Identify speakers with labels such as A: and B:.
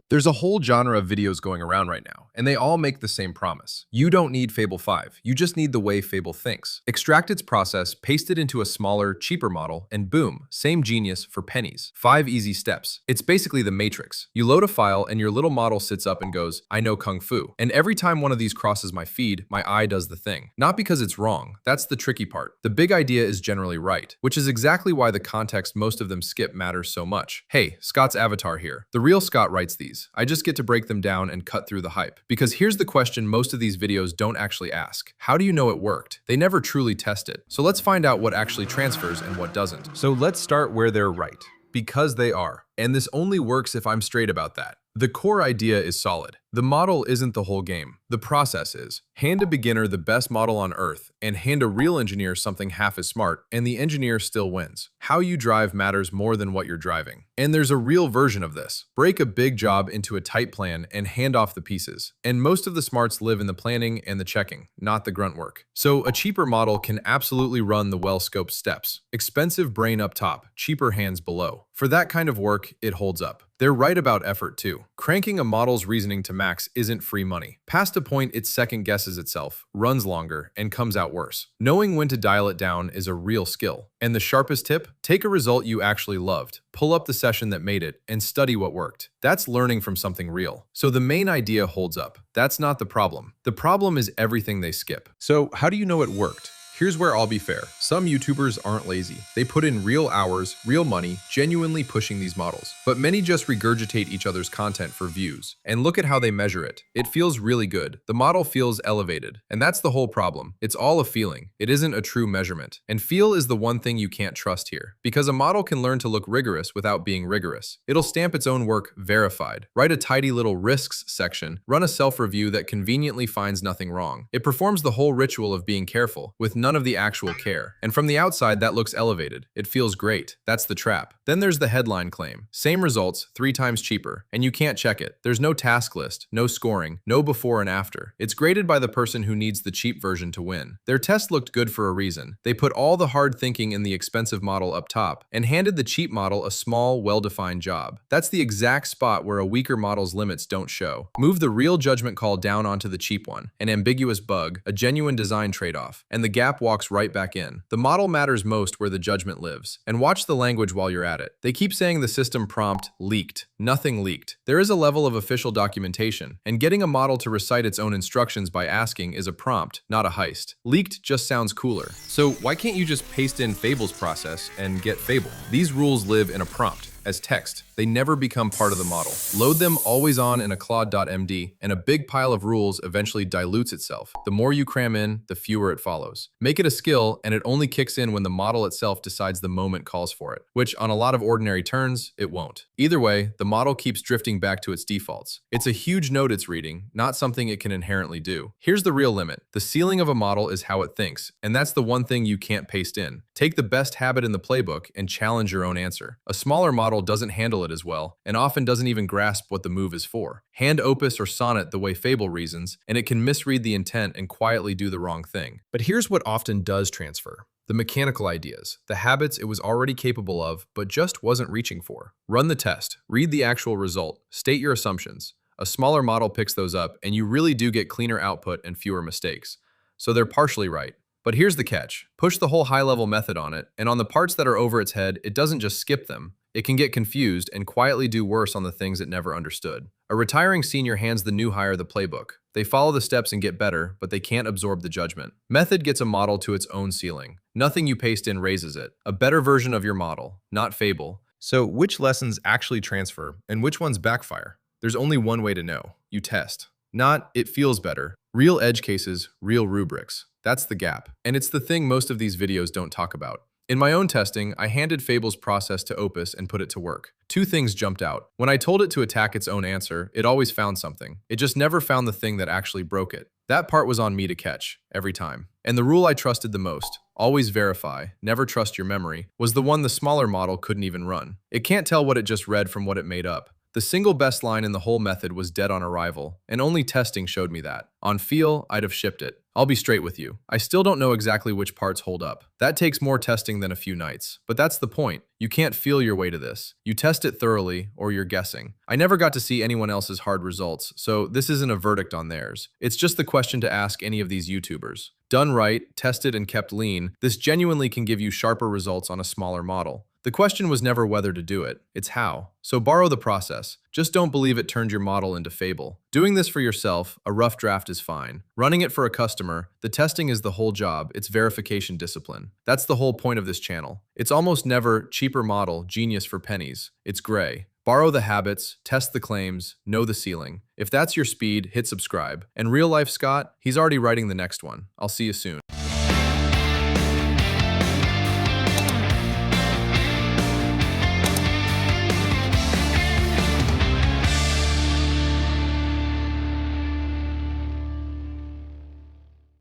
A: There's a whole genre of videos going around right now, and they all make the same promise. You don't need Fable 5, you just need the way Fable thinks. Extract its process, paste it into a smaller, cheaper model, and boom, same genius for pennies. 5 easy steps. It's basically the Matrix. You load a file and your little model sits up and goes, I know Kung Fu. And every time one of these crosses my feed, my eye does the thing. Not because it's wrong, that's the tricky part. The big idea is generally right, which is exactly why the context most of them skip matters so much. Hey, Scott's avatar here. The real Scott writes these. I just get to break them down and cut through the hype. Because here's the question most of these videos don't actually ask. How do you know it worked? They never truly test it. So let's find out what actually transfers and what doesn't. So let's start where they're right. Because they are. And this only works if I'm straight about that. The core idea is solid. The model isn't the whole game. The process is. Hand a beginner the best model on earth, and hand a real engineer something half as smart, and the engineer still wins. How you drive matters more than what you're driving. And there's a real version of this. Break a big job into a tight plan and hand off the pieces. And most of the smarts live in the planning and the checking, not the grunt work. So a cheaper model can absolutely run the well-scoped steps. Expensive brain up top, cheaper hands below. For that kind of work, it holds up. They're right about effort too. Cranking a model's reasoning to max isn't free money. Past a point, it second guesses itself, runs longer, and comes out worse. Knowing when to dial it down is a real skill. And the sharpest tip? Take a result you actually loved, pull up the session that made it, and study what worked. That's learning from something real. So the main idea holds up. That's not the problem. The problem is everything they skip. So how do you know it worked? Here's where I'll be fair. Some YouTubers aren't lazy. They put in real hours, real money, genuinely pushing these models. But many just regurgitate each other's content for views. And look at how they measure it. It feels really good. The model feels elevated. And that's the whole problem. It's all a feeling. It isn't a true measurement. And feel is the one thing you can't trust here. Because a model can learn to look rigorous without being rigorous. It'll stamp its own work verified. Write a tidy little risks section. Run a self-review that conveniently finds nothing wrong. It performs the whole ritual of being careful, with none of the actual care. And from the outside, that looks elevated. It feels great. That's the trap. Then there's the headline claim. Same results, 3 times cheaper. And you can't check it. There's no task list, no scoring, no before and after. It's graded by the person who needs the cheap version to win. Their test looked good for a reason. They put all the hard thinking in the expensive model up top and handed the cheap model a small, well-defined job. That's the exact spot where a weaker model's limits don't show. Move the real judgment call down onto the cheap one, an ambiguous bug, a genuine design trade-off, and the gap walks right back in. The model matters most where the judgment lives. And watch the language while you're at it. They keep saying the system prompt leaked. Nothing leaked. There is a level of official documentation, and getting a model to recite its own instructions by asking is a prompt, not a heist. Leaked just sounds cooler. So why can't you just paste in Fable's process and get Fable? These rules live in a prompt. As text. They never become part of the model. Load them always on in a claude.md, and a big pile of rules eventually dilutes itself. The more you cram in, the fewer it follows. Make it a skill, and it only kicks in when the model itself decides the moment calls for it, which on a lot of ordinary turns, it won't. Either way, the model keeps drifting back to its defaults. It's a huge note it's reading, not something it can inherently do. Here's the real limit. The ceiling of a model is how it thinks, and that's the one thing you can't paste in. Take the best habit in the playbook and challenge your own answer. A smaller model doesn't handle it as well, and often doesn't even grasp what the move is for. Hand Opus or Sonnet the way Fable reasons, and it can misread the intent and quietly do the wrong thing. But here's what often does transfer. The mechanical ideas, the habits it was already capable of, but just wasn't reaching for. Run the test, read the actual result, state your assumptions. A smaller model picks those up, and you really do get cleaner output and fewer mistakes. So they're partially right. But here's the catch. Push the whole high-level method on it, and on the parts that are over its head, it doesn't just skip them. It can get confused and quietly do worse on the things it never understood. A retiring senior hands the new hire the playbook. They follow the steps and get better, but they can't absorb the judgment. Method gets a model to its own ceiling. Nothing you paste in raises it. A better version of your model, not Fable. So which lessons actually transfer and which ones backfire? There's only one way to know. You test. Not, it feels better. Real edge cases, real rubrics. That's the gap. And it's the thing most of these videos don't talk about. In my own testing, I handed Fable's process to Opus and put it to work. 2 things jumped out. When I told it to attack its own answer, it always found something. It just never found the thing that actually broke it. That part was on me to catch, every time. And the rule I trusted the most, always verify, never trust your memory, was the one the smaller model couldn't even run. It can't tell what it just read from what it made up. The single best line in the whole method was dead on arrival, and only testing showed me that. On feel, I'd have shipped it. I'll be straight with you. I still don't know exactly which parts hold up. That takes more testing than a few nights. But that's the point. You can't feel your way to this. You test it thoroughly, or you're guessing. I never got to see anyone else's hard results, so this isn't a verdict on theirs. It's just the question to ask any of these YouTubers. Done right, tested and kept lean, this genuinely can give you sharper results on a smaller model. The question was never whether to do it, it's how. So borrow the process. Just don't believe it turned your model into Fable. Doing this for yourself, a rough draft is fine. Running it for a customer, the testing is the whole job, it's verification discipline. That's the whole point of this channel. It's almost never cheaper model, genius for pennies. It's gray. Borrow the habits, test the claims, know the ceiling. If that's your speed, hit subscribe. And real life Scott, he's already writing the next one. I'll see you soon.